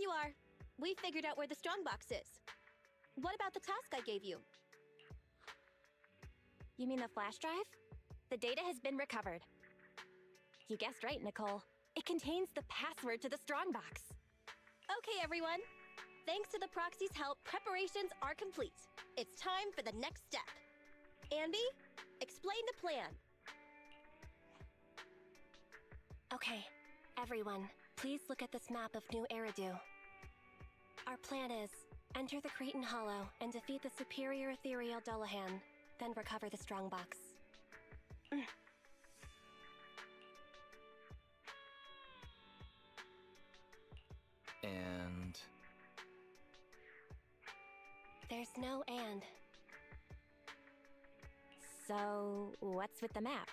you are. We figured out where the strongbox is. What about the task I gave you? You mean the flash drive? The data has been recovered. You guessed right, Nicole. It contains the password to the strongbox. Okay, everyone. Thanks to the proxy's help, preparations are complete. It's time for the next step. Anby, explain the plan. Okay, everyone, please look at this map of New Eridu. Our plan is, enter the Cretan Hollow and defeat the superior ethereal Dullahan, then recover the strongbox. And... There's no and. So, what's with the map?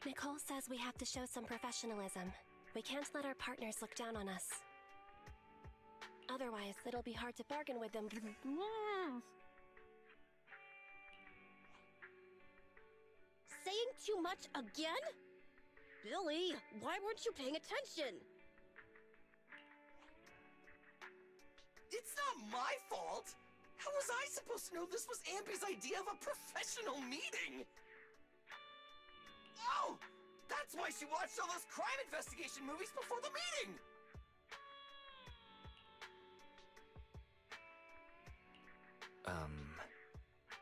Nicole says we have to show some professionalism. We can't let our partners look down on us. Otherwise, it'll be hard to bargain with them. Saying too much again? Billy, why weren't you paying attention? It's not my fault! How was I supposed to know this was Anby's idea of a professional meeting? Oh! That's why she watched all those crime investigation movies before the meeting!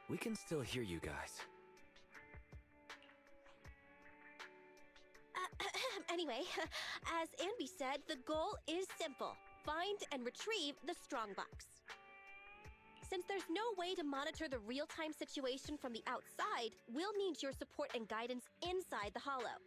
We can still hear you guys. Anyway, as Anby said, the goal is simple. Find and retrieve the strongbox. Since there's no way to monitor the real-time situation from the outside, we'll need your support and guidance inside the Hollow.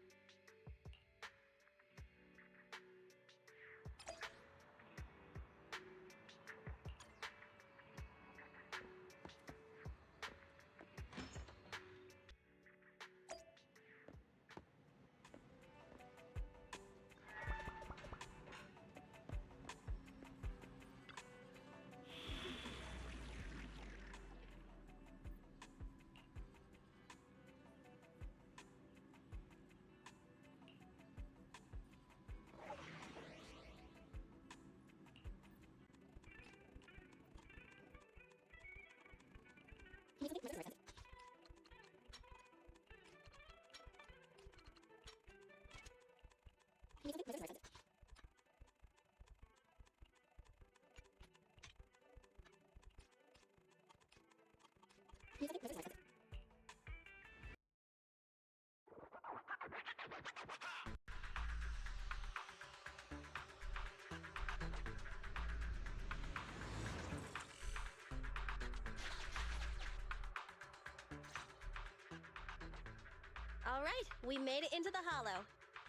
All right, we made it into the Hollow.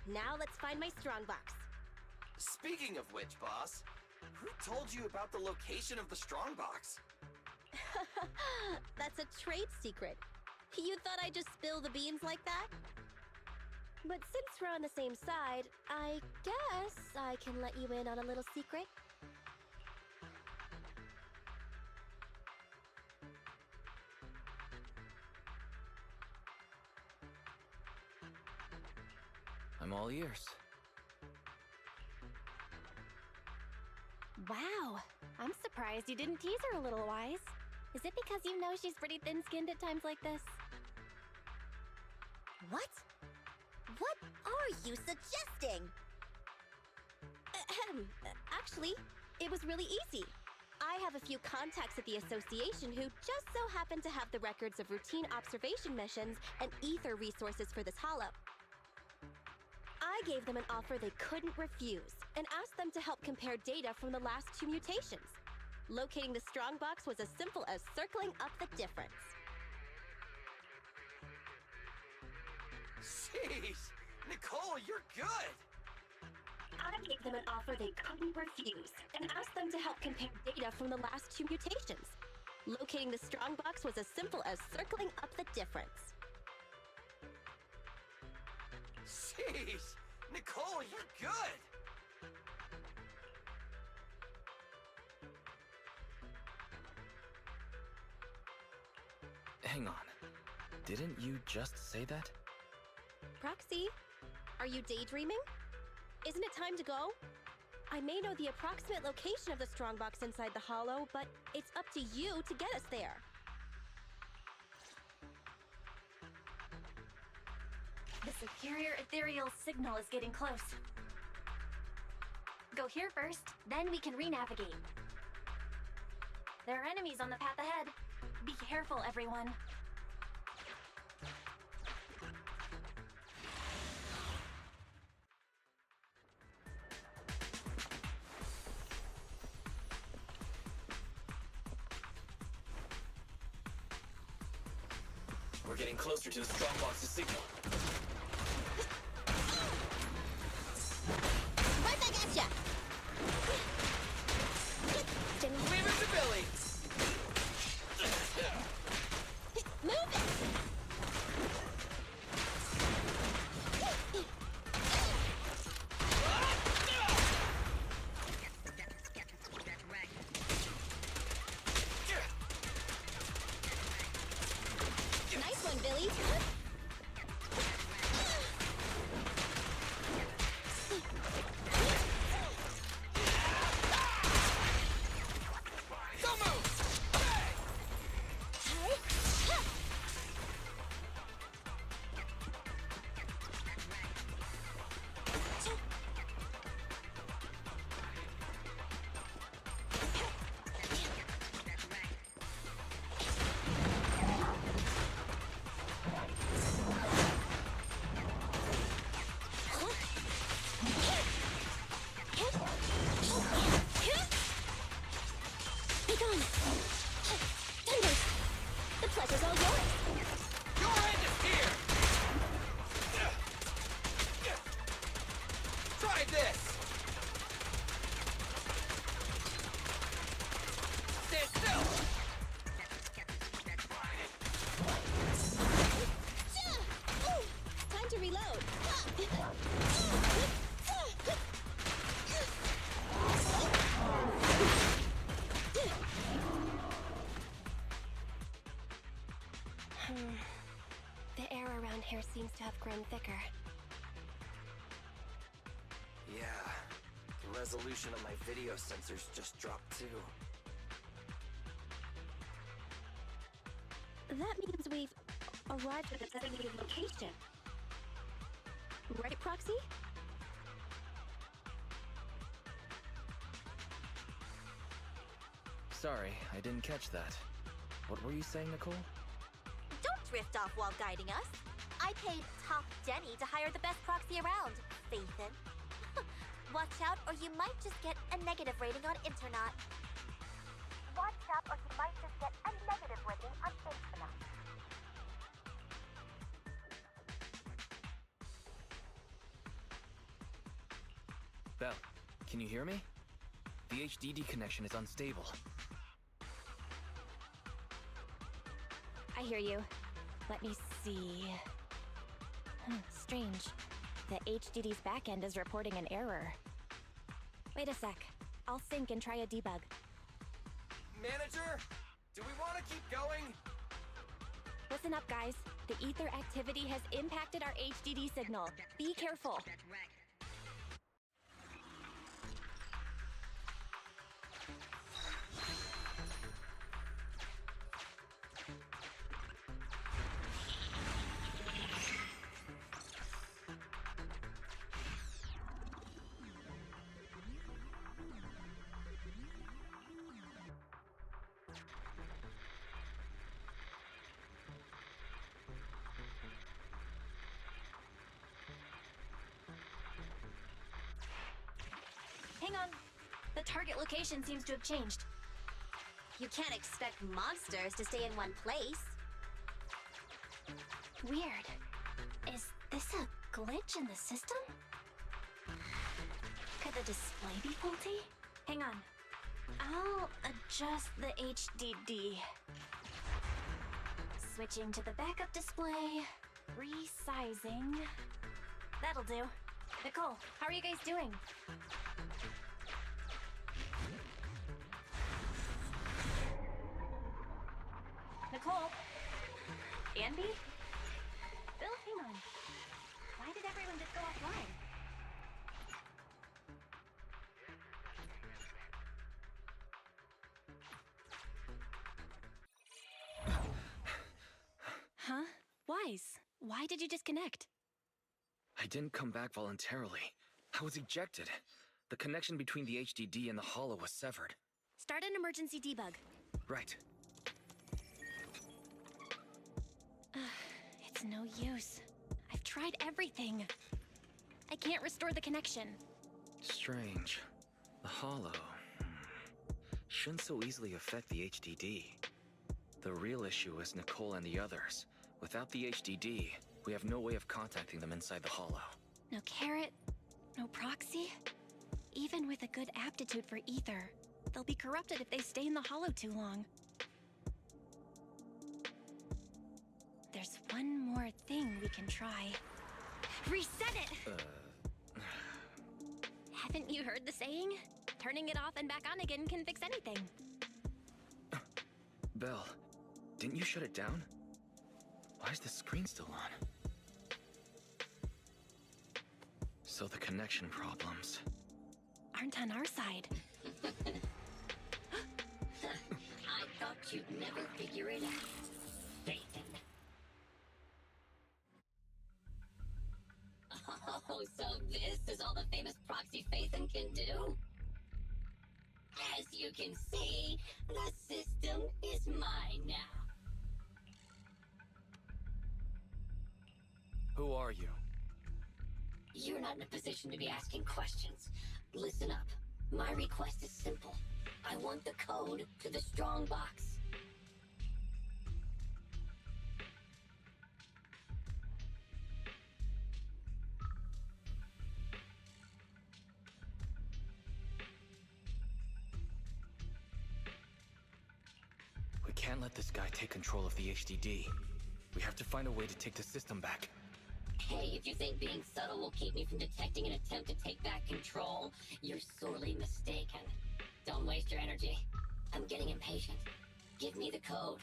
Now let's find my strongbox. Speaking of which, boss, who told you about the location of the strongbox? That's a trade secret. You thought I'd just spill the beans like that? But since we're on the same side, I guess I can let you in on a little secret. I'm all ears. Wow, I'm surprised you didn't tease her a little, Wise. Is it because you know she's pretty thin-skinned at times like this? What? What are you suggesting? Actually, it was really easy. I have a few contacts at the association who just so happen to have the records of routine observation missions and ether resources for this Hollow. I gave them an offer they couldn't refuse and asked them to help compare data from the last 2 mutations. Locating the strongbox was as simple as circling up the difference. Jeez, Nicole, you're good! I gave them an offer they couldn't refuse and asked them to help compare data from the last 2 mutations. Locating the strongbox was as simple as circling up the difference. Jeez, Nicole, you're good! Hang on. Didn't you just say that? Proxy, are you daydreaming? Isn't it time to go? I may know the approximate location of the strongbox inside the hollow, but it's up to you to get us there. The superior ethereal signal is getting close. Go here first, then we can re-navigate. There are enemies on the path ahead. Be careful, everyone. We're getting closer to the strongbox's signal. Right back at ya! Leave it to Billy! Move it! Nice one, Billy. Don't move! Be gone! Thunders! The pleasure's all yours! Your end is here! Try this! Stand still! Time to reload! The air around here seems to have grown thicker. Yeah, the resolution of my video sensors just dropped too. That means we've arrived at the designated location. Right, Proxy? Sorry, I didn't catch that. What were you saying, Nicole? Don't drift off while guiding us. I paid Top Denny to hire the best proxy around, Faithin. Watch out or you might just get a negative rating on Internet. Watch out or you might just get a negative rating on Internet. Belle, can you hear me? The HDD connection is unstable. I hear you. Let me see. Strange. The HDD's backend is reporting an error. Wait a sec. I'll sync and try a debug. Manager, do we want to keep going? Listen up, guys. The ether activity has impacted our HDD signal. Be careful. Hang on. The target location seems to have changed. You can't expect monsters to stay in one place. Weird. Is this a glitch in the system? Could the display be faulty? Hang on. I'll adjust the HDD. Switching to the backup display. Resizing. That'll do. Nicole, how are you guys doing? Nicole? Anby? Bill, hang on. Why did everyone just go offline? surprise. Why did you disconnect? I didn't come back voluntarily. I was ejected. The connection between the HDD and the hollow was severed. Start an emergency debug. Right. It's no use. I've tried everything. I can't restore the connection. Strange. The hollow shouldn't so easily affect the HDD. The real issue is Nicole and the others. Without the HDD, we have no way of contacting them inside the hollow. No carrot, no proxy. Even with a good aptitude for ether, they'll be corrupted if they stay in the hollow too long. There's one more thing we can try. Reset it! Haven't you heard the saying? Turning it off and back on again can fix anything. Belle, didn't you shut it down? Why is the screen still on? So the connection problems aren't on our side. I thought you'd never figure it out, Satan. Oh, so this is all the famous proxy Phaethon can do? As you can see, the system is mine now. Who are you? You're not in a position to be asking questions. Listen up. My request is simple. I want the code to the strong box. We can't let this guy take control of the HDD. We have to find a way to take the system back. Hey, if you think being subtle will keep me from detecting an attempt to take back control, you're sorely mistaken. Don't waste your energy. I'm getting impatient. Give me the code.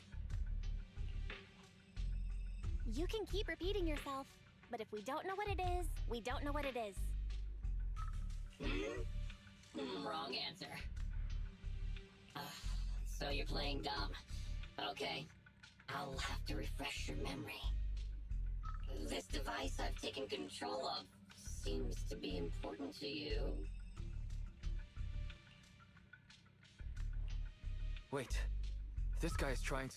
You can keep repeating yourself, but if we don't know what it is, we don't know what it is. Wrong answer. So you're playing dumb. Okay, I'll have to refresh your memory. This device I've taken control of seems to be important to you. Wait, this guy is trying to...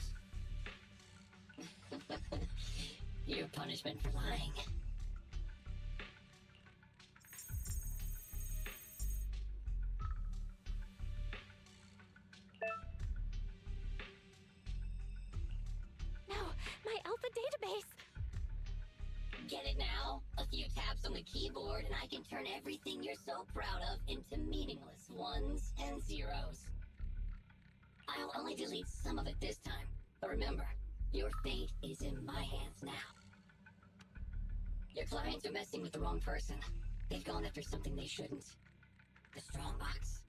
Your punishment for lying. No, my alpha database! Get it now? A few taps on the keyboard and I can turn everything you're so proud of into meaningless ones and zeros. I'll only delete some of it this time, but remember, your fate is in my hands now. Your clients are messing with the wrong person. They've gone after something they shouldn't. The strongbox.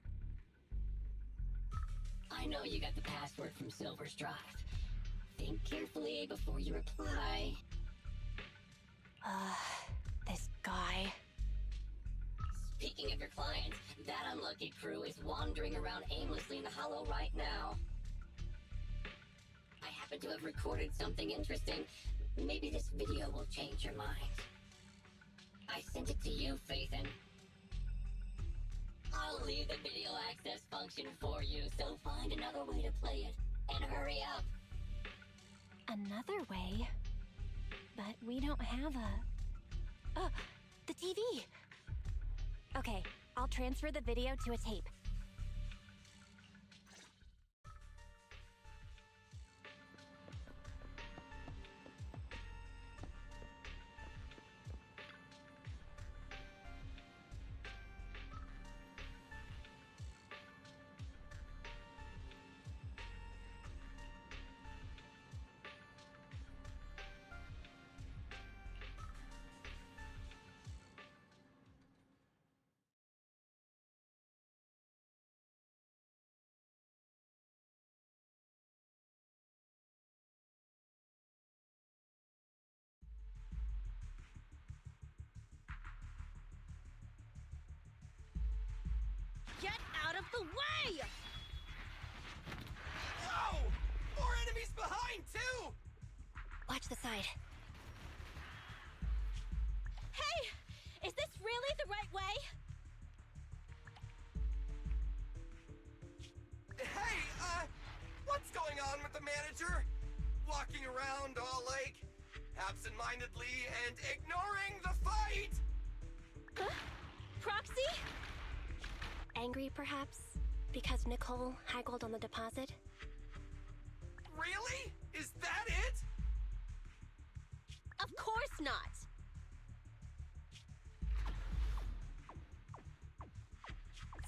I know you got the password from Silver's drive. Think carefully before you reply. This guy. Speaking of your clients, that unlucky crew is wandering around aimlessly in the hollow right now. I happen to have recorded something interesting. Maybe this video will change your mind. I sent it to you, Phaethon. I'll leave the video access function for you, so find another way to play it, and hurry up. Another way? But we don't have a... The TV! Okay, I'll transfer the video to a tape. Get out of the way! No! More enemies behind, too! Watch the side. Hey! Is this really the right way? Hey, what's going on with the manager? Walking around all like absent-mindedly and ignoring the fight! Huh? Proxy? Angry, perhaps? Because Nicole haggled on the deposit? Really? Is that it? Of course not!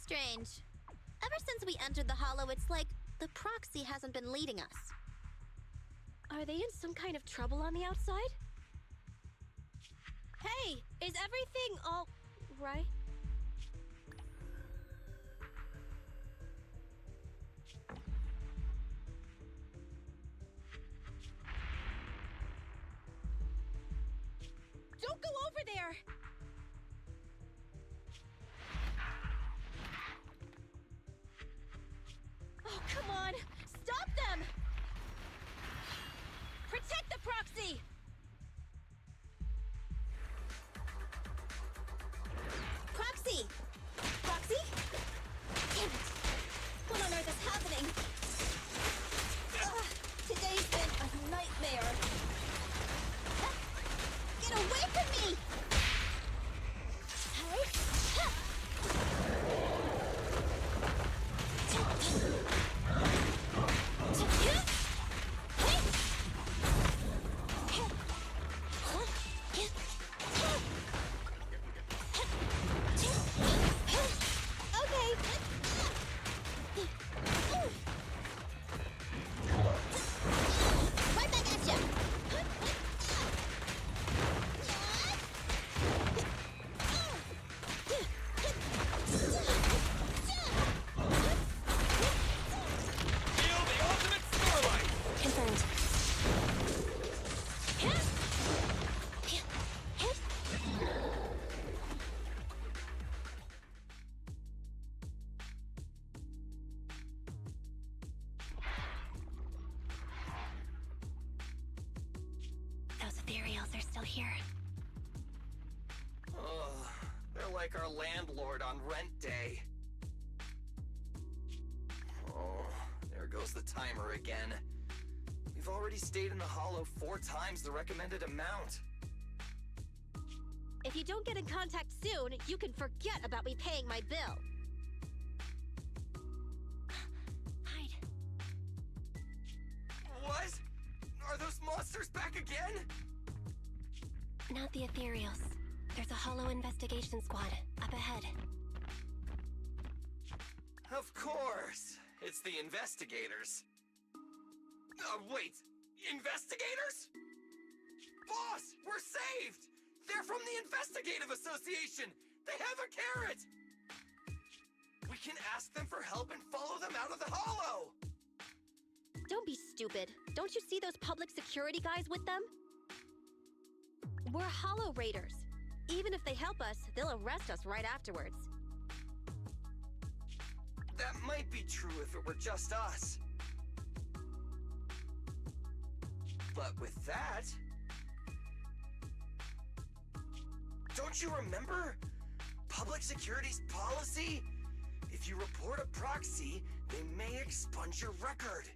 Strange. Ever since we entered the Hollow, it's like the proxy hasn't been leading us. Are they in some kind of trouble on the outside? Hey, is everything all right? Don't go over there! Oh, come on! Stop them! Protect the proxy! Proxy! Proxy? Damn it! What on earth is happening? Today's been a nightmare. Get away from me! Right back at ya! Feel the ultimate starlight! Confirmed. Those ethereals are still here. Oh, they're like our landlord on rent day. Oh, there goes the timer again. We've already stayed in the Hollow 4 times the recommended amount. If you don't get in contact soon, you can forget about me paying my bill. Hide. What? Are those monsters back again? Not the ethereals. There's a Hollow investigation squad up ahead. Of course. It's the investigators. Wait. Investigators? Boss, we're saved! They're from the Investigative Association! They have a carrot! We can ask them for help and follow them out of the Hollow! Don't be stupid. Don't you see those public security guys with them? We're Hollow Raiders. Even if they help us, they'll arrest us right afterwards. That might be true if it were just us. But with that... Don't you remember? Public security's policy? If you report a proxy, they may expunge your record.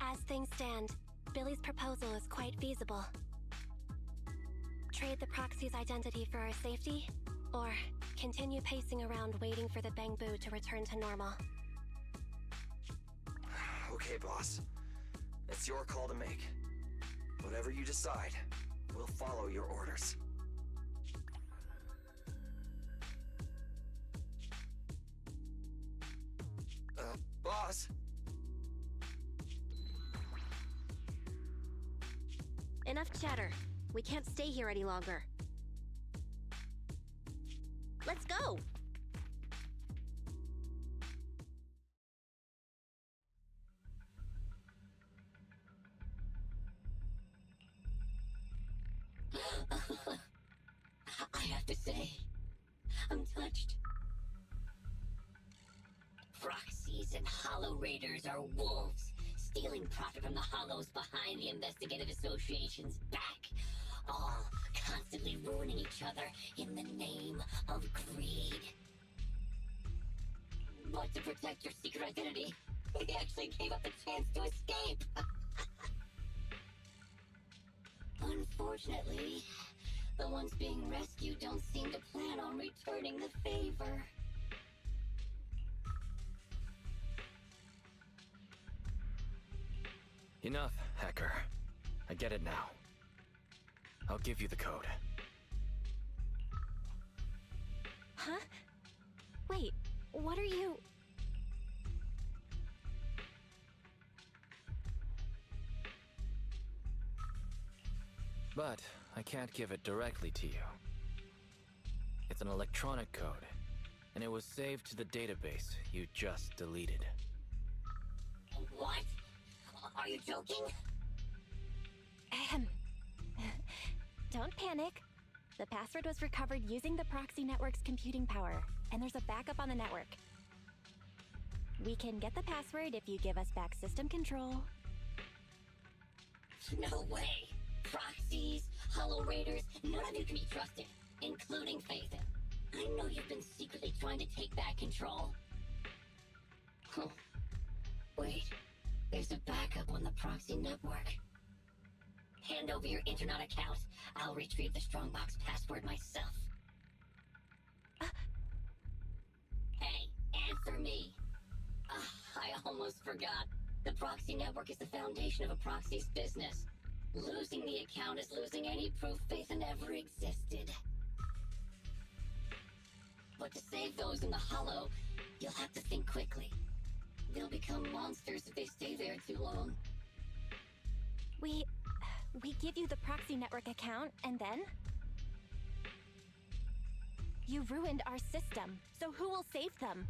As things stand, Billy's proposal is quite feasible. Trade the proxy's identity for our safety, or continue pacing around waiting for the Bangbu to return to normal. Okay, boss. It's your call to make. Whatever you decide, we'll follow your orders. Boss? Enough chatter. We can't stay here any longer. Let's go! I have to say, I'm touched. Proxies and Hollow Raiders are wolves, stealing profit from the Hollows behind the Investigative Association's back. All constantly ruining each other in the name of greed. But to protect your secret identity, they actually gave up the chance to escape. Unfortunately, the ones being rescued don't seem to plan on returning the favor. Enough, hacker. I get it now. I'll give you the code. Huh? Wait, what are you... But I can't give it directly to you. It's an electronic code, and it was saved to the database you just deleted. What? Are you joking? Ahem. Don't panic. The password was recovered using the proxy network's computing power, and there's a backup on the network. We can get the password if you give us back system control. No way. Proxies, Hollow Raiders, none of you can be trusted, including Phaethon. I know you've been secretly trying to take back control. Huh. Wait, there's a backup on the proxy network. Hand over your internet account. I'll retrieve the Strongbox password myself. Hey, answer me. I almost forgot. The proxy network is the foundation of a proxy's business. Losing the account is losing any proof Phaethon ever existed. But to save those in the Hollow, you'll have to think quickly. They'll become monsters if they stay there too long. We give you the proxy network account, and then? You ruined our system, so who will save them?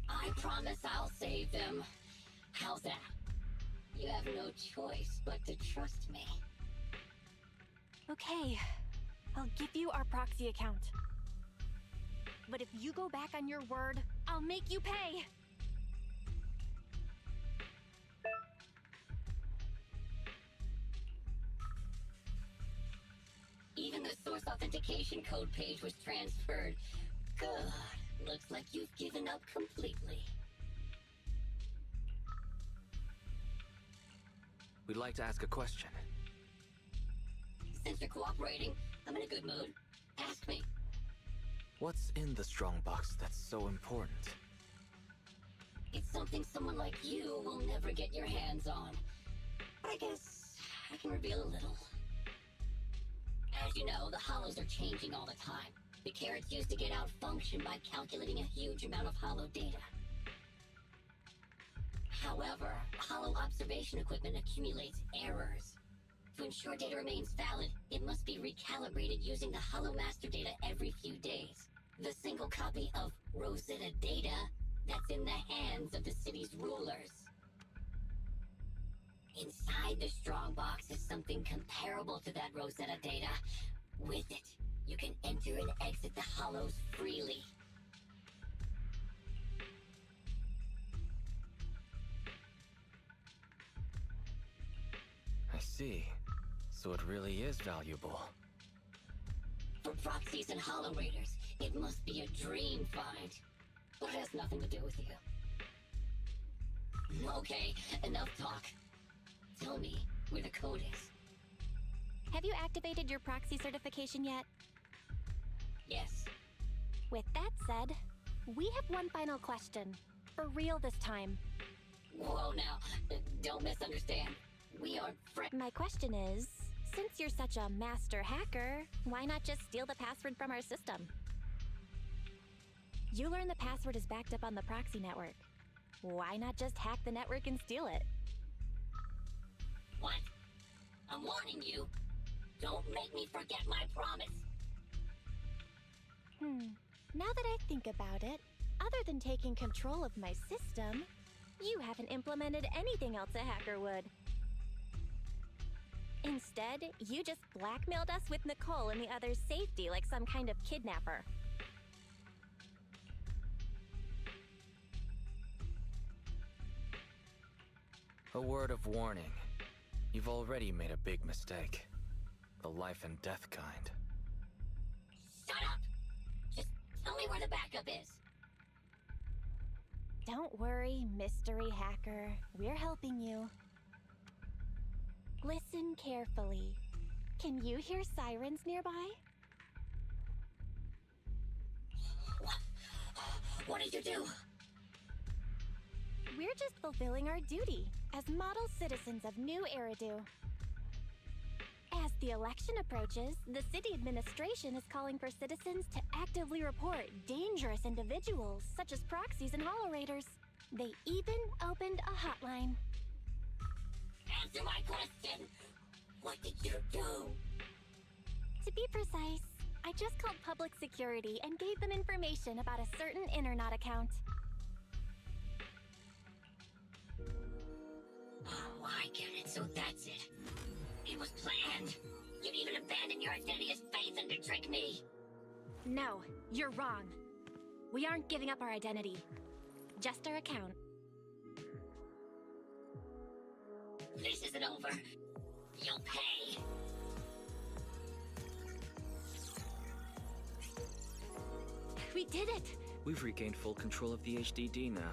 I promise I'll save them. How's that? You have no choice but to trust me. Okay, I'll give you our proxy account. But if you go back on your word, I'll make you pay! Even the source authentication code page was transferred. Good. Looks like you've given up completely. We'd like to ask a question. Since you're cooperating, I'm in a good mood. Ask me. What's in the Strongbox that's so important? It's something someone like you will never get your hands on. But I guess I can reveal a little. As you know, the Hollows are changing all the time. The carrots used to get out function by calculating a huge amount of Hollow data. However, Hollow observation equipment accumulates errors. To ensure data remains valid, it must be recalibrated using the Hollow master data every few days. The single copy of Rosetta data that's in the hands of the city's rulers. Inside the Strongbox is something comparable to that Rosetta data. With it, you can enter and exit the Hollows freely. I see. So it really is valuable. For proxies and Hollow Raiders, it must be a dream find. But it has nothing to do with you. Okay, enough talk. Tell me where the code is. Have you activated your proxy certification yet? Yes. With that said, we have one final question. For real this time. Whoa now, don't misunderstand. We aren't friends. My question is, since you're such a master hacker, why not just steal the password from our system? You learn the password is backed up on the proxy network. Why not just hack the network and steal it? What? I'm warning you. Don't make me forget my promise. Now that I think about it, other than taking control of my system, you haven't implemented anything else a hacker would. Instead, you just blackmailed us with Nicole and the others' safety like some kind of kidnapper. A word of warning. You've already made a big mistake. the life and death kind. Shut up! Just tell me where the backup is. Don't worry, mystery hacker. We're helping you. Listen carefully. Can you hear sirens nearby? What did you do? We're just fulfilling our duty as model citizens of New Eridu. As the election approaches, the city administration is calling for citizens to actively report dangerous individuals such as proxies and holo raiders. They even opened a hotline. Answer my question! What did you do? To be precise, I just called public security and gave them information about a certain internet account. Oh, I get it, so that's it. It was planned. You'd even abandon your identity as Phaethon to trick me. No, you're wrong. We aren't giving up our identity. Just our account. This isn't over. You'll pay. We did it! We've regained full control of the HDD now.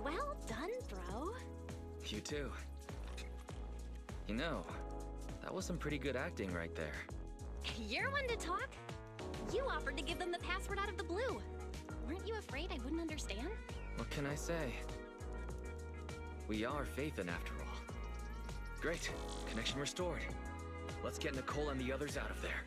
Well done, bro. You too. You know, that was some pretty good acting right there. You're one to talk. You offered to give them the password out of the blue. Weren't you afraid I wouldn't understand? What can I say? We are Phaethon after all. Great, connection restored. Let's get Nicole and the others out of there.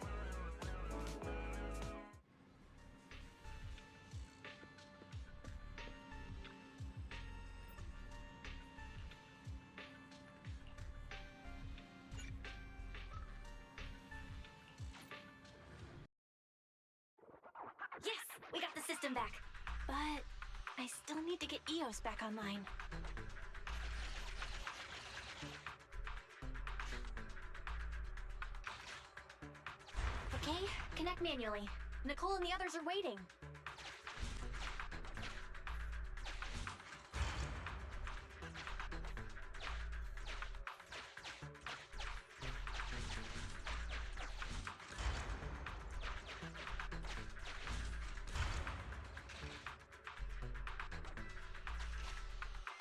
Yes, we got the system back. But I still need to get EOS back online. Okay, connect manually. Nicole and the others are waiting.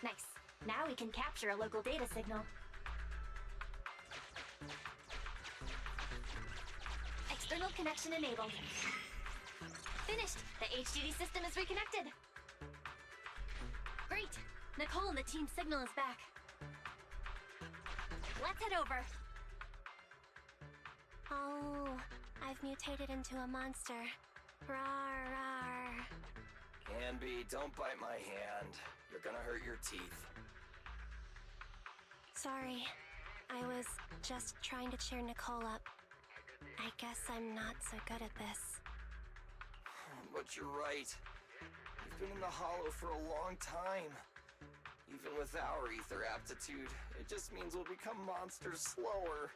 Nice. Now we can capture a local data signal. External connection enabled. Finished! The HDD system is reconnected. Great! Nicole and the team signal is back. Let's head over. Oh, I've mutated into a monster. Rar, rar. Anby, don't bite my hand. You're gonna hurt your teeth. Sorry. I was just trying to cheer Nicole up. I guess I'm not so good at this. But you're right. We've been in the hollow for a long time. Even with our ether aptitude, it just means we'll become monsters slower.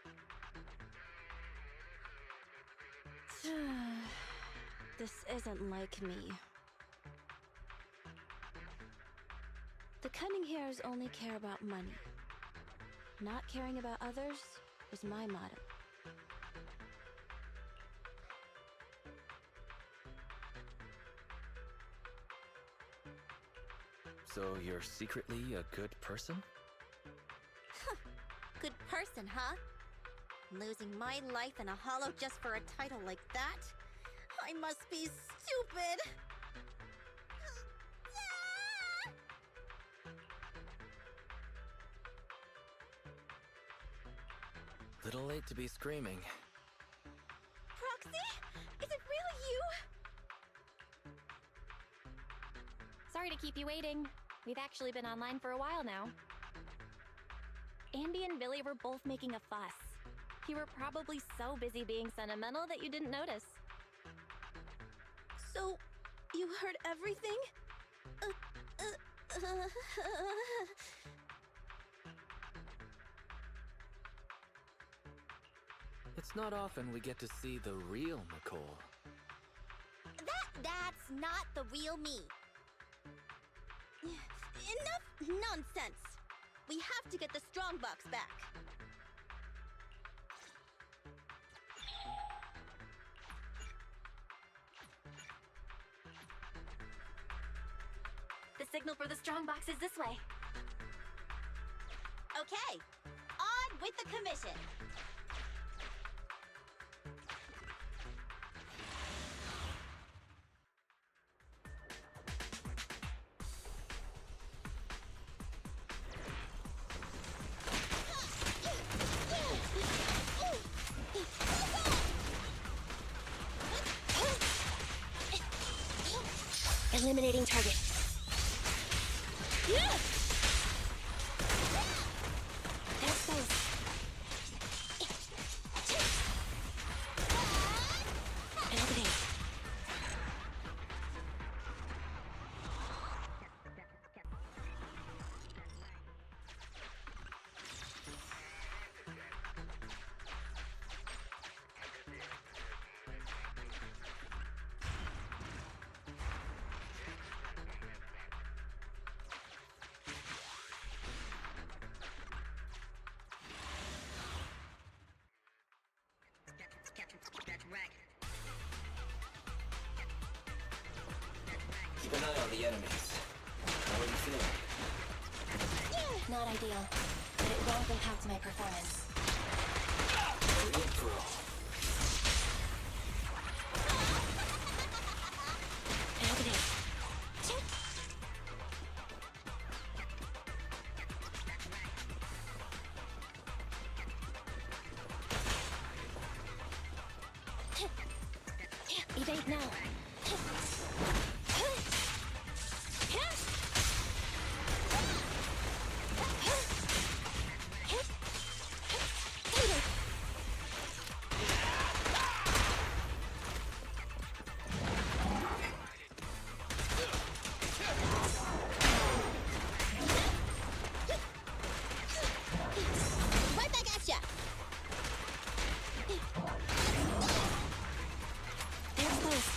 This isn't like me. The cunning hairs only care about money. Not caring about others is my motto. So you're secretly a good person? Good person, huh? Losing my life in a hollow just for a title like that? I must be stupid! Little late to be screaming. Proxy? Is it really you? Sorry to keep you waiting. We've actually been online for a while now. Anby and Billy were both making a fuss. You were probably so busy being sentimental that you didn't notice. So, you heard everything? It's not often we get to see the real Nicole. That's not the real me. Enough nonsense. We have to get the strongbox back. signal for the strongbox is this way. Okay, on with the commission. Eliminating target. There's those. Elevate. Keep an eye on the enemies. How are you feeling? Not ideal, but it won't impact my performance. Real pro. Elevate. Evade now. Right back at ya! There's those.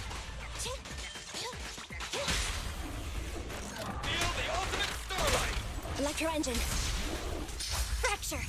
Feel the ultimate starlight! Electro engine. Fracture.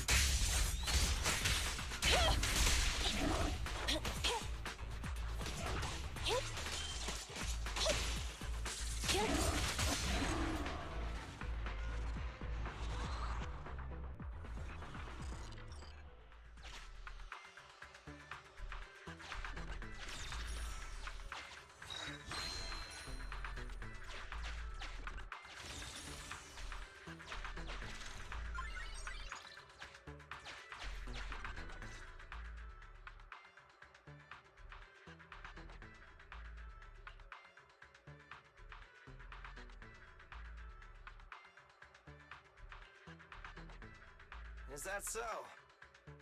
Is that so?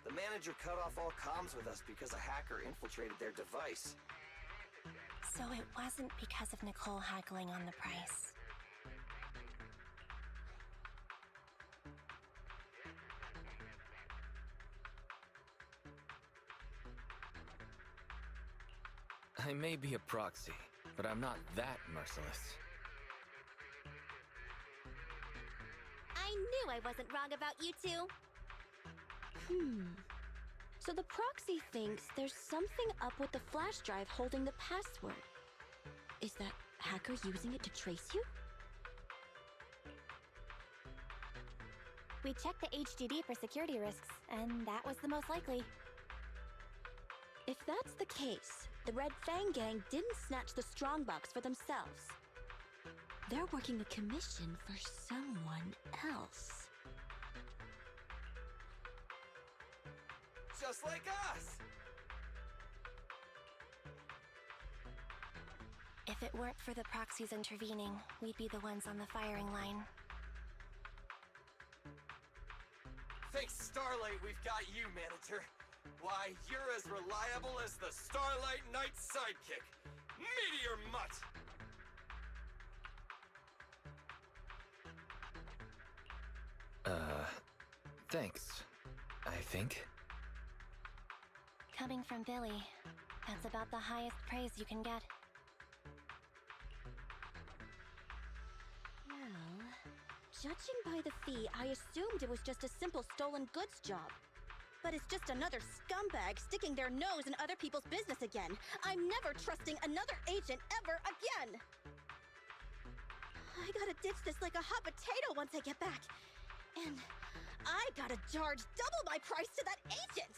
The manager cut off all comms with us because a hacker infiltrated their device. So it wasn't because of Nicole haggling on the price. I may be a proxy, but I'm not that merciless. I knew I wasn't wrong about you two. So the proxy thinks there's something up with the flash drive holding the password. Is that hacker using it to trace you? We checked the HDD for security risks, and that was the most likely. If that's the case, the Red Fang Gang didn't snatch the strongbox for themselves. They're working a commission for someone else. Just like us! If it weren't for the proxies intervening, we'd be the ones on the firing line. Thanks, Starlight, we've got you, manager. Why, you're as reliable as the Starlight Knight sidekick, Meteor Mutt! Thanks, I think. Coming from Billy, that's about the highest praise you can get. Well, judging by the fee, I assumed it was just a simple stolen goods job. But it's just another scumbag sticking their nose in other people's business again. I'm never trusting another agent ever again! I gotta ditch this like a hot potato once I get back. And I gotta charge double my price to that agent!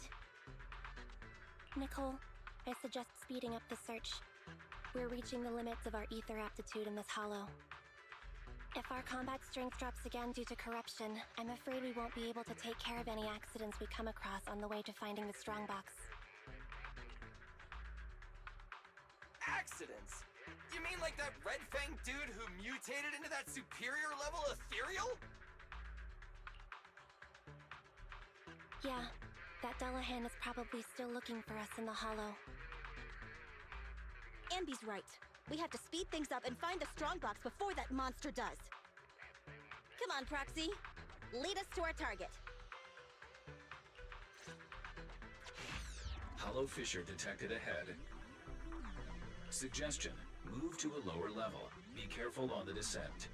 Nicole, I suggest speeding up the search. We're reaching the limits of our ether aptitude in this hollow. If our combat strength drops again due to corruption, I'm afraid we won't be able to take care of any accidents we come across on the way to finding the strongbox. Accidents? You mean like that red fang dude who mutated into that superior level ethereal? Yeah, that Dullahan is probably still looking for us in the hollow. Anby's right. We have to speed things up and find the strongbox before that monster does. Come on, Proxy. Lead us to our target. Hollow fissure detected ahead. Suggestion: move to a lower level. Be careful on the descent.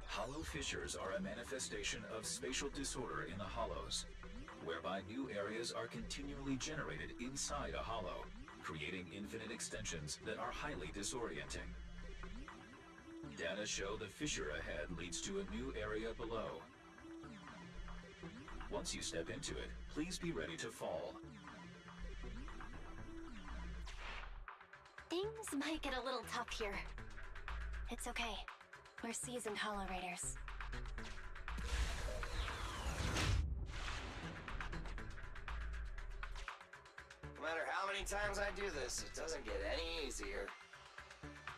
Hollow fissures are a manifestation of spatial disorder in the hollows, whereby new areas are continually generated inside a hollow, creating infinite extensions that are highly disorienting. Data show the fissure ahead leads to a new area below. Once you step into it, please be ready to fall. Things might get a little tough here. It's okay. We're seasoned Hollow Raiders. No matter how many times I do this, it doesn't get any easier.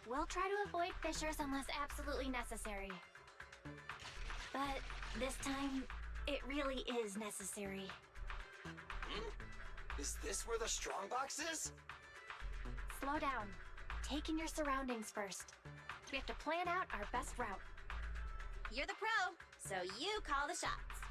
We'll try to avoid fissures unless absolutely necessary. But this time, it really is necessary. Is this where the strongbox is? Slow down. Take in your surroundings first. We have to plan out our best route. You're the pro, so you call the shots.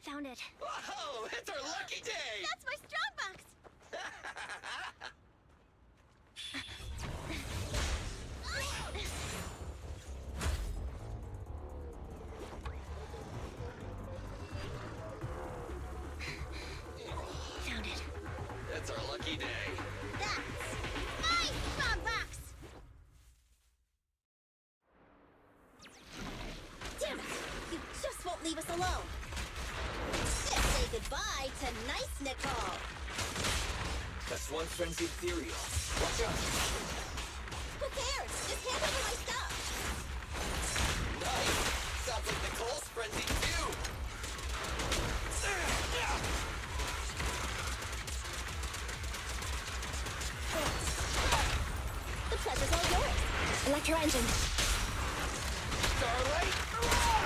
Found it. Whoa, it's our lucky day! That's my strongbox! Found it. It's our lucky day. That's my strongbox! Damn it! You just won't leave us alone! Say goodbye to nice Nicole! That's one frenzied ethereal. Watch out! Who cares? Just hand over my stuff! Nice! Sounds like Nicole's frenzied too! The pleasure's all yours! Electro engine. Starlight, arise!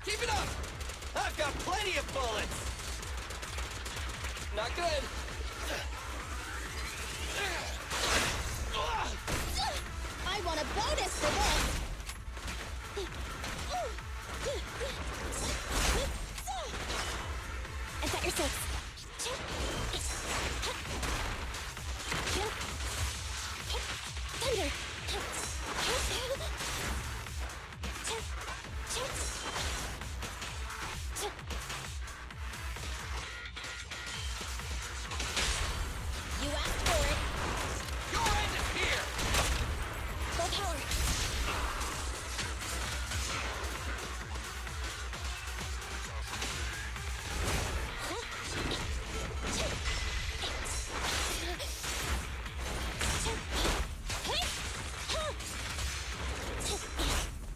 Keep it up! plenty of bullets! Not good! I want a bonus for this! Is that your six? Thunder! You asked for it! Your end is here! Full power!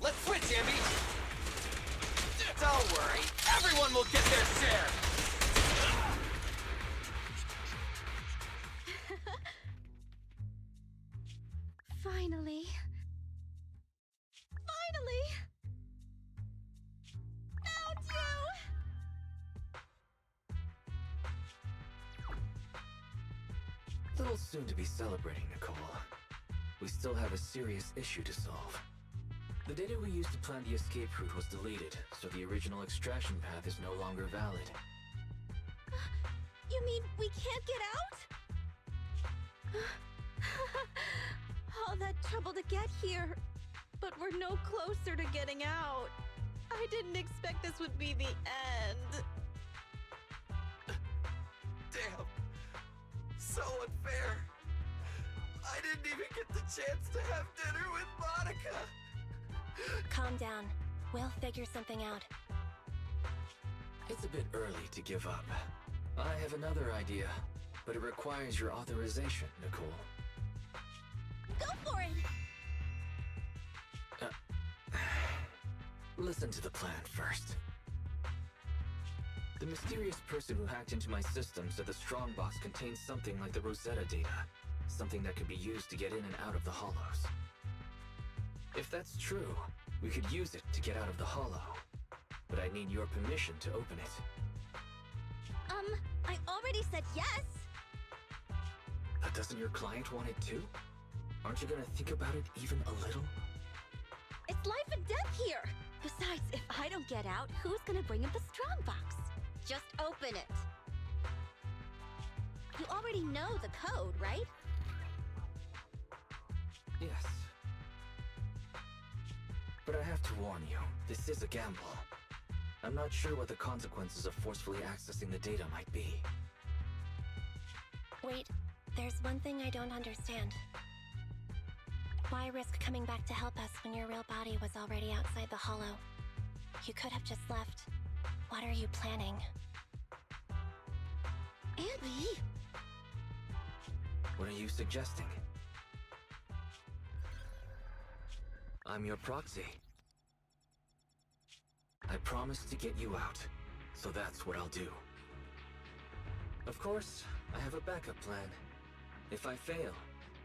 Let's switch, Anby! Don't worry, everyone will get their share! Finally. Finally! Found you! Little soon to be celebrating, Nicole. We still have a serious issue to solve. The data we used to plan the escape route was deleted, so the original extraction path is no longer valid. You mean we can't get out? All that trouble to get here, but we're no closer to getting out. I didn't expect this would be the end. Damn. So unfair. I didn't even get the chance to have dinner with Monica. Calm down. We'll figure something out. It's a bit early to give up. I have another idea, but it requires your authorization, Nicole. Go for it! Listen to the plan first. The mysterious person who hacked into my system said the strongbox contains something like the Rosetta data, something that could be used to get in and out of the hollows. If that's true, we could use it to get out of the hollow, but I need your permission to open it. I already said yes! But doesn't your client want it too? Aren't you gonna think about it even a little? It's life and death here! Besides, if I don't get out, who's gonna bring in the strongbox? Just open it. You already know the code, right? Yes. But I have to warn you, this is a gamble. I'm not sure what the consequences of forcefully accessing the data might be. Wait, there's one thing I don't understand. Why risk coming back to help us when your real body was already outside the hollow? You could have just left. What are you planning? Anby! What are you suggesting? I'm your proxy. I promised to get you out, so that's what I'll do. Of course, I have a backup plan. If I fail,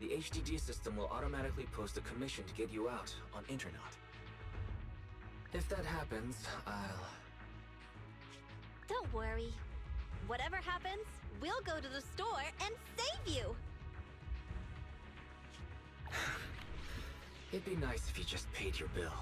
the HDD system will automatically post a commission to get you out on internet. If that happens, I'll... Don't worry. Whatever happens, we'll go to the store and save you! It'd be nice if you just paid your bill.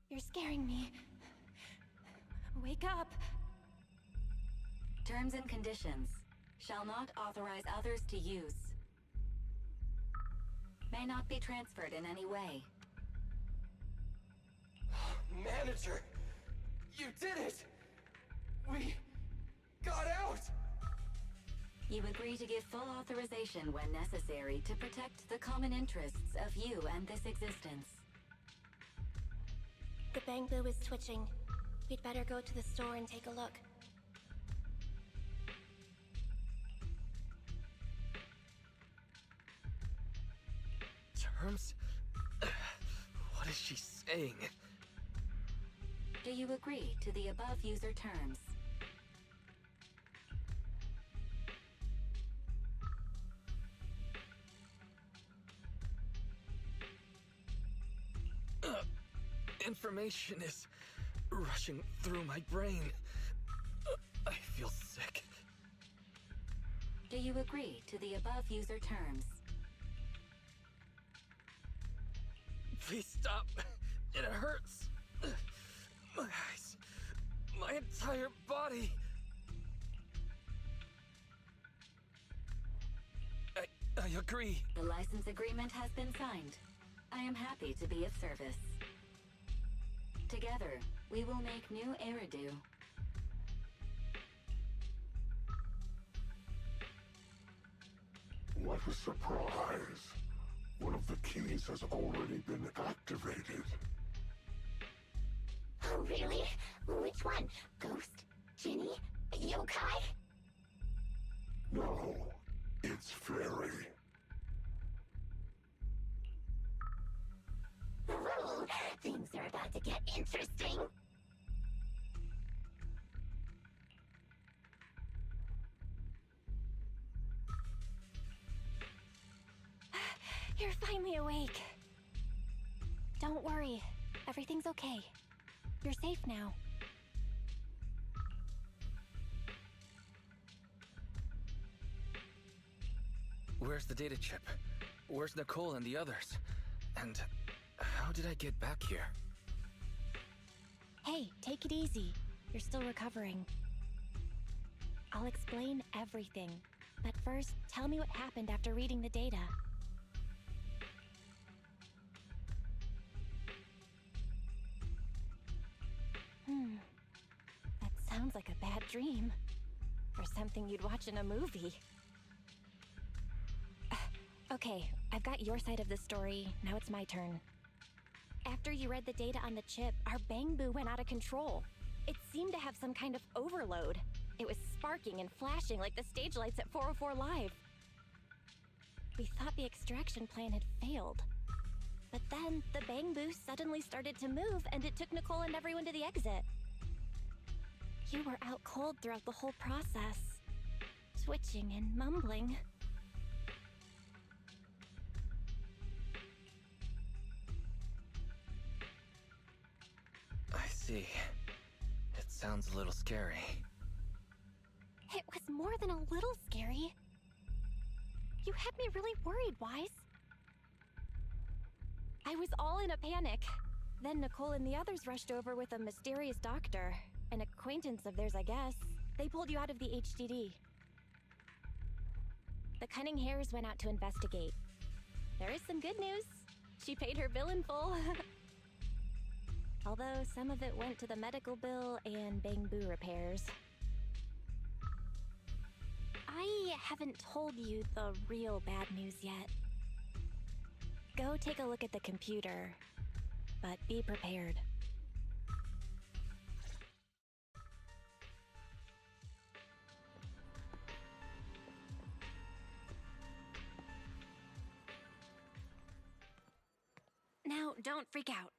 You're scaring me. Wake up! Terms and conditions. Shall not authorize others to use. May not be transferred in any way. Manager, you did it! We got out! You agree to give full authorization when necessary to protect the common interests of you and this existence. The bamboo is twitching. We'd better go to the store and take a look. Terms? What is she saying? Do you agree to the above user terms? Information is rushing through my brain. I feel sick. Do you agree to the above user terms? Please stop. It hurts. My eyes. My entire body. I agree. The license agreement has been signed. I am happy to be of service. Together, we will make new Eridu. What a surprise! One of the keys has already been activated. Oh, really? Which one? Ghost? Genie? Yokai? No, it's fairy. Ooh, things are about to get interesting. You're finally awake. Don't worry. Everything's okay. You're safe now. Where's the data chip? Where's Nicole and the others? And how did I get back here? Hey, take it easy. You're still recovering. I'll explain everything. But first, tell me what happened after reading the data. That sounds like a bad dream. Or something you'd watch in a movie. Okay, I've got your side of the story. Now it's my turn. After you read the data on the chip, our bamboo went out of control. It seemed to have some kind of overload. It was sparking and flashing like the stage lights at 404 Live. We thought the extraction plan had failed. But then, the bamboo suddenly started to move and it took Nicole and everyone to the exit. You were out cold throughout the whole process. Twitching and mumbling. I see. It sounds a little scary. It was more than a little scary. You had me really worried, Wise. I was all in a panic. Then Nicole and the others rushed over with a mysterious doctor. An acquaintance of theirs, I guess. They pulled you out of the HDD. The Cunning Hares went out to investigate. There is some good news. She paid her bill in full. Although some of it went to the medical bill and bamboo repairs. I haven't told you the real bad news yet. Go take a look at the computer, but be prepared. Now, don't freak out.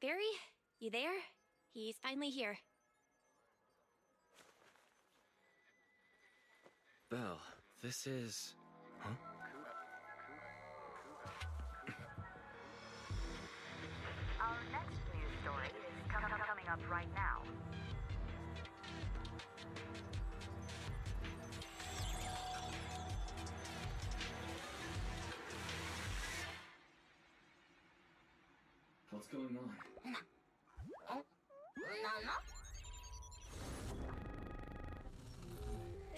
Barry, you there? He's finally here. Belle, this is... Huh? Our next news story is coming up right now. What's going on?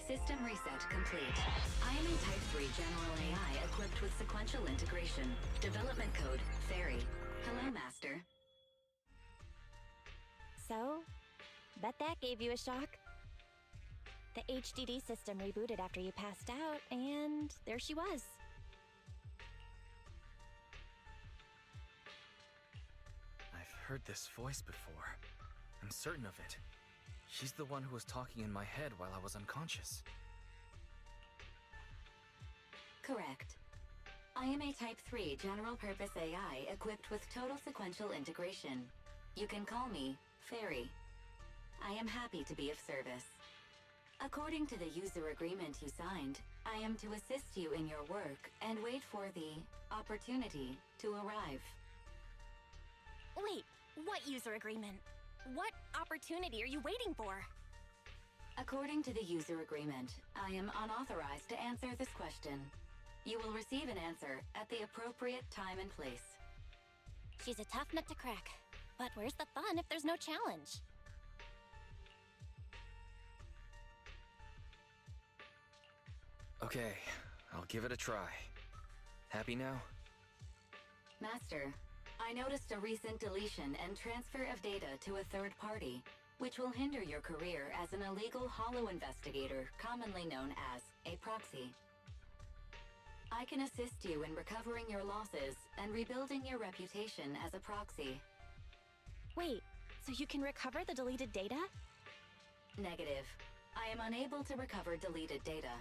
System reset complete. I am a Type 3 General AI equipped with sequential integration. Development code, Fairy. Hello, Master. Bet that gave you a shock. The HDD system rebooted after you passed out, and there she was. I've heard this voice before. I'm certain of it. She's the one who was talking in my head while I was unconscious. Correct. I am a Type 3 general-purpose AI equipped with total sequential integration. You can call me Fairy. I am happy to be of service. According to the user agreement you signed, I am to assist you in your work and wait for the opportunity to arrive. Wait, what user agreement? What opportunity are you waiting for? According to the user agreement, I am unauthorized to answer this question. You will receive an answer at the appropriate time and place. She's a tough nut to crack. But where's the fun if there's no challenge? Okay, I'll give it a try. Happy now? Master, I noticed a recent deletion and transfer of data to a third party, which will hinder your career as an illegal holo investigator, commonly known as a proxy. I can assist you in recovering your losses and rebuilding your reputation as a proxy. Wait, so you can recover the deleted data? Negative. I am unable to recover deleted data.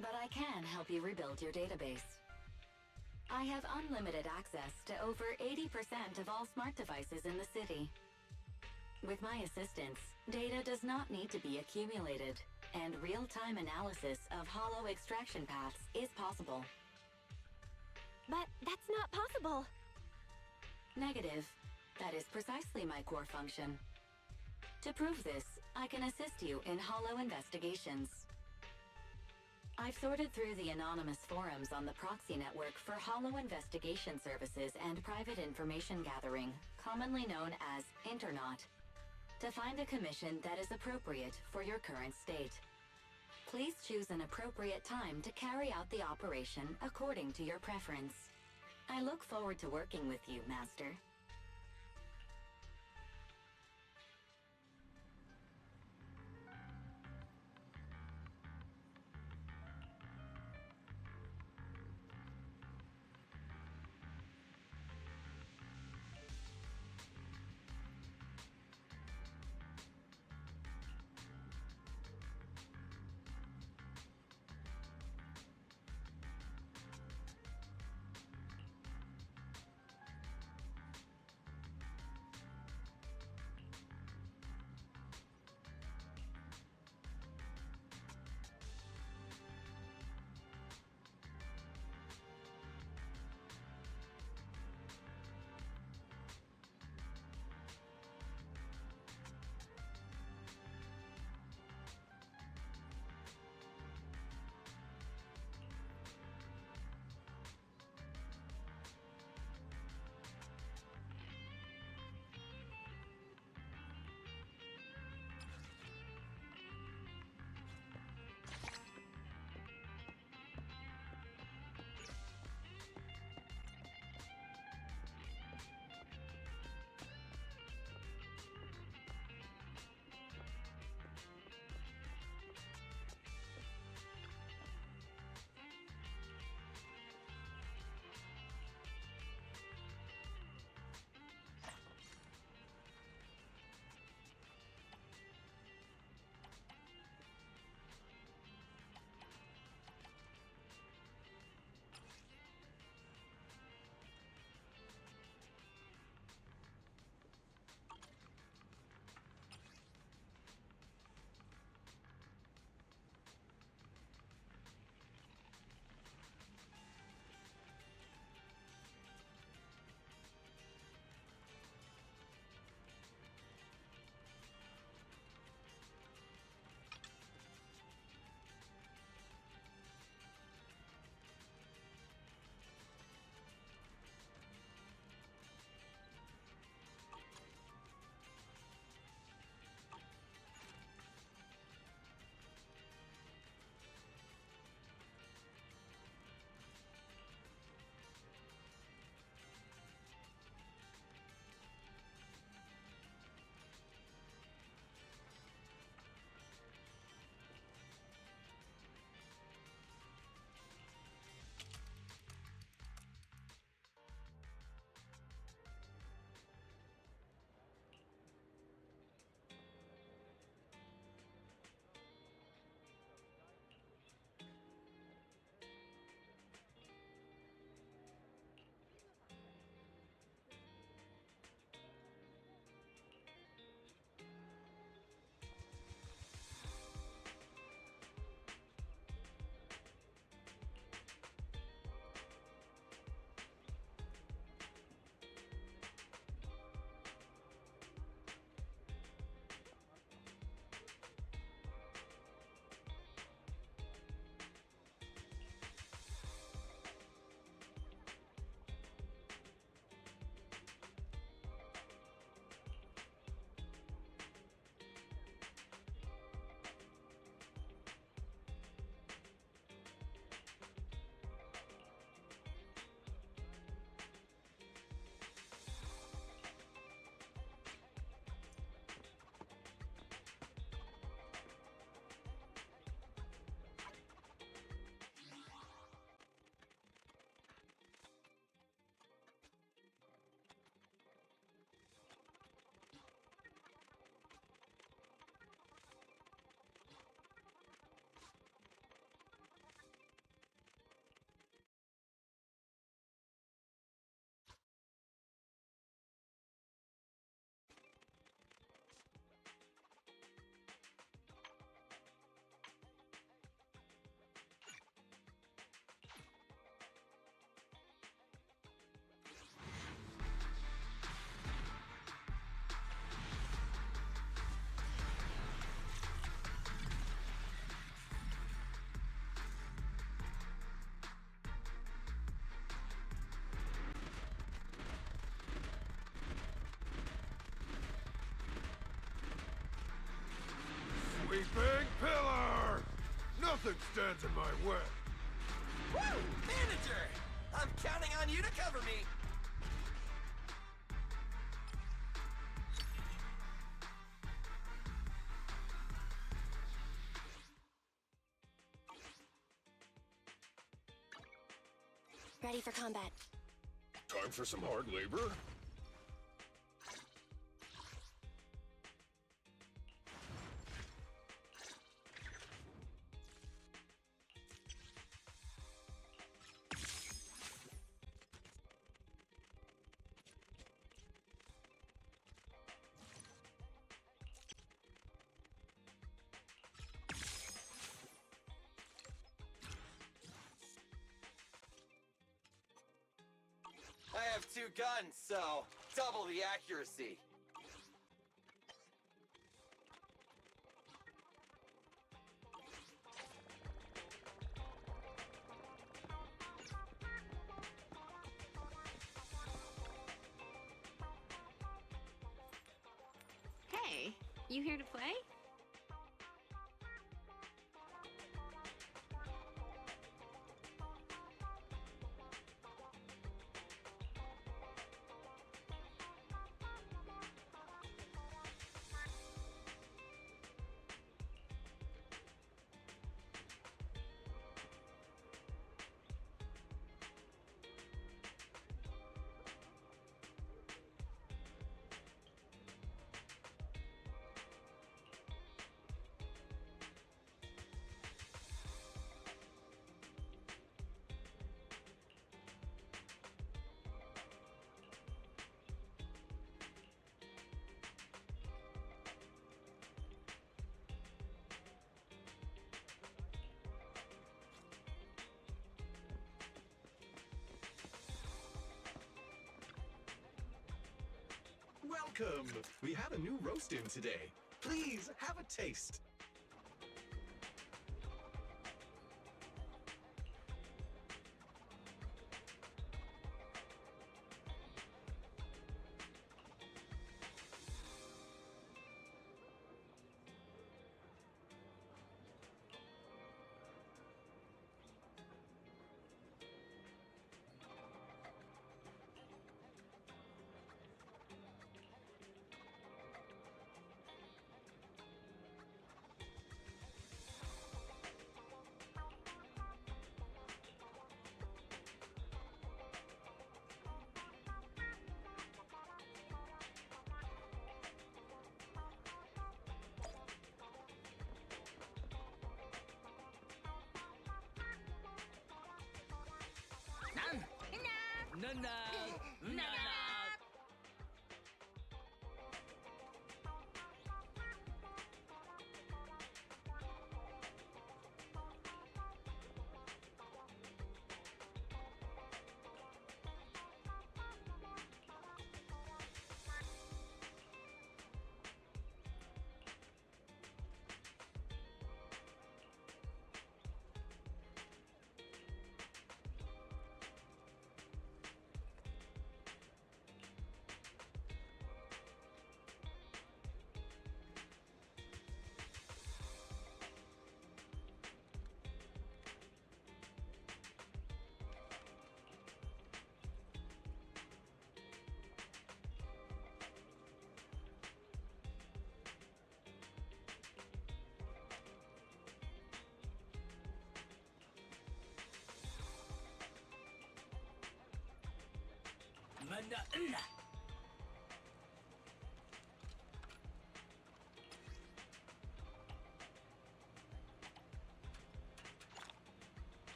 But I can help you rebuild your database. I have unlimited access to over 80% of all smart devices in the city. With my assistance, data does not need to be accumulated, and real-time analysis of holo extraction paths is possible. But that's not possible. Negative. That is precisely my core function. To prove this, I can assist you in holo investigations. I've sorted through the anonymous forums on the proxy network for holo investigation services and private information gathering, commonly known as Internaut, to find a commission that is appropriate for your current state. Please choose an appropriate time to carry out the operation according to your preference. I look forward to working with you, Master. Big Bang Pillar! Nothing stands in my way. Woo! Manager! I'm counting on you to cover me! Ready for combat. Time for some hard labor? I have 2 guns, so double the accuracy. Hey, you here to play? Welcome! We have a new roast in today. Please, have a taste.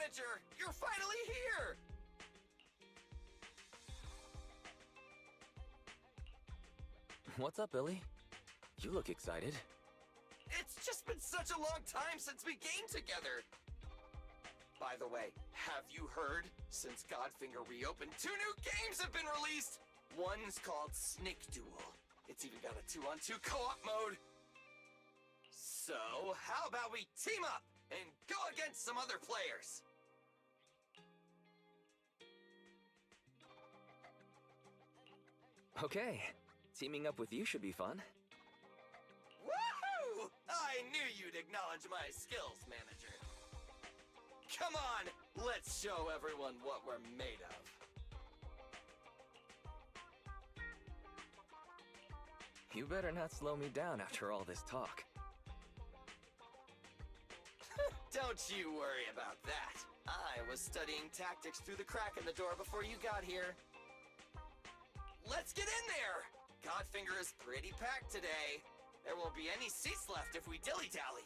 Manager, you're finally here! What's up, Billy? You look excited. It's just been such a long time since we gamed together. By the way, have you heard? Since Godfinger reopened, 2 new games have been released! One's called Snake Duel. It's even got a 2-on-2 co-op mode. So, how about we team up and go against some other players? Okay, teaming up with you should be fun. Woohoo! I knew you'd acknowledge my skills, manager. Come on, let's show everyone what we're made of. You better not slow me down after all this talk. Don't you worry about that. I was studying tactics through the crack in the door before you got here. Let's get in there! Godfinger is pretty packed today. There won't be any seats left if we dilly-dally.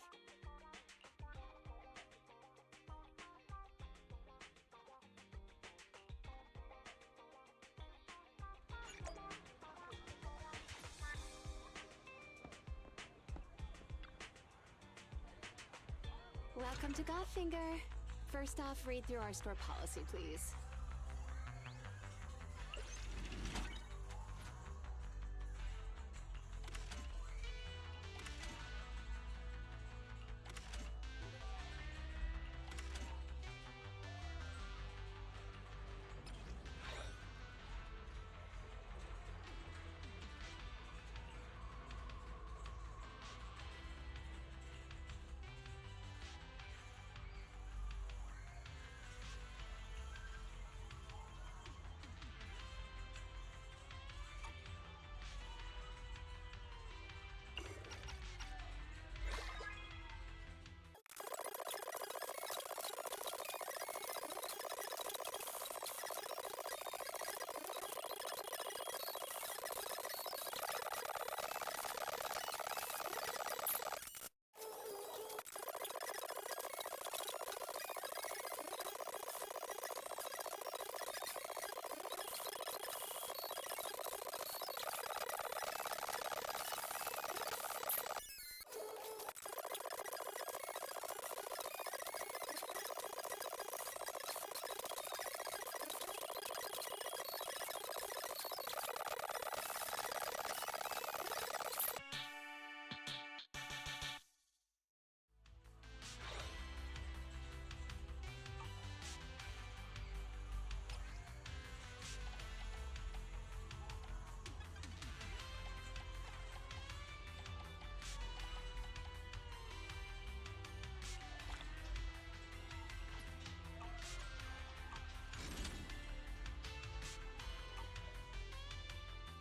Welcome to Godfinger. First off, read through our store policy, please.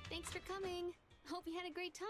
Thanks for coming. Hope you had a great time.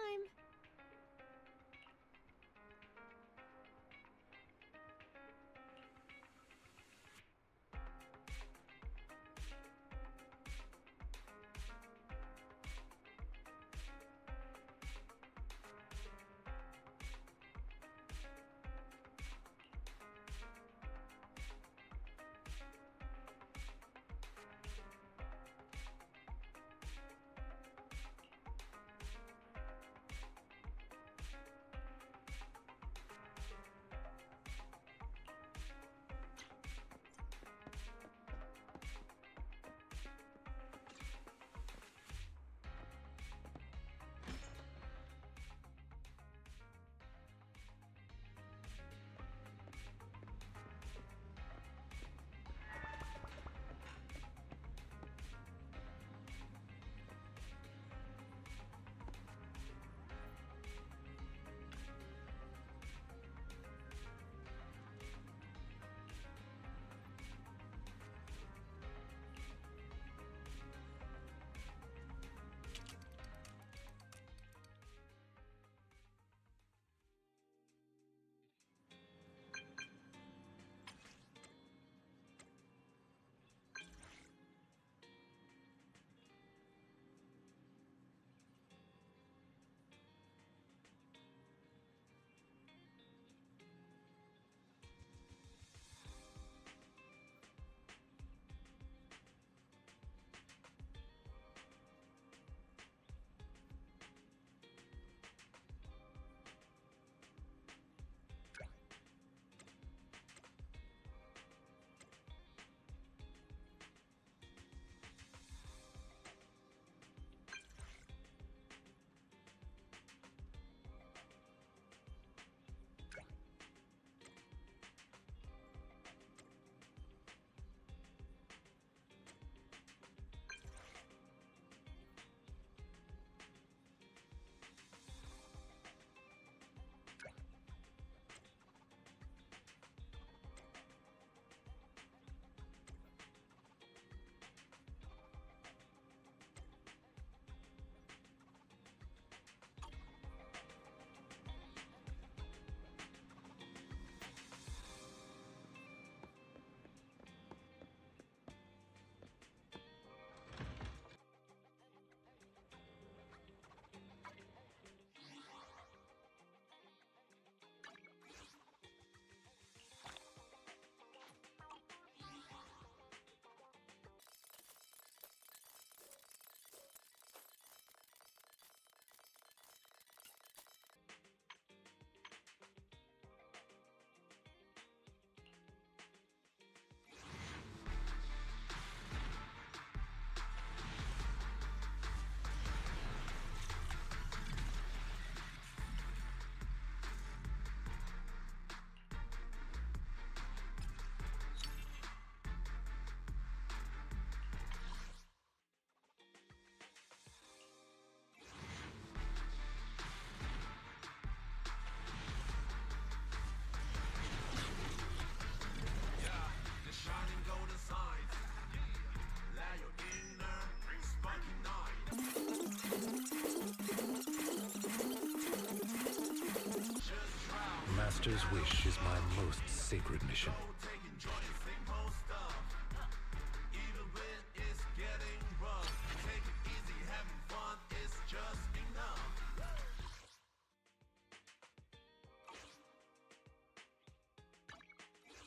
master's wish is my most sacred mission.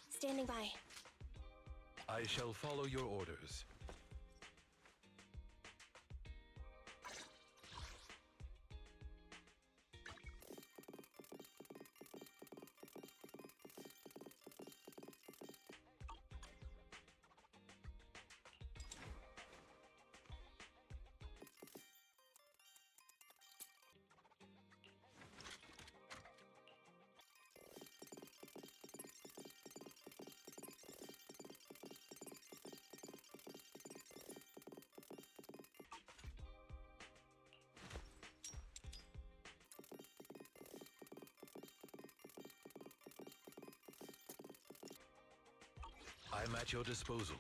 Standing by. I shall follow your orders. I'm at your disposal.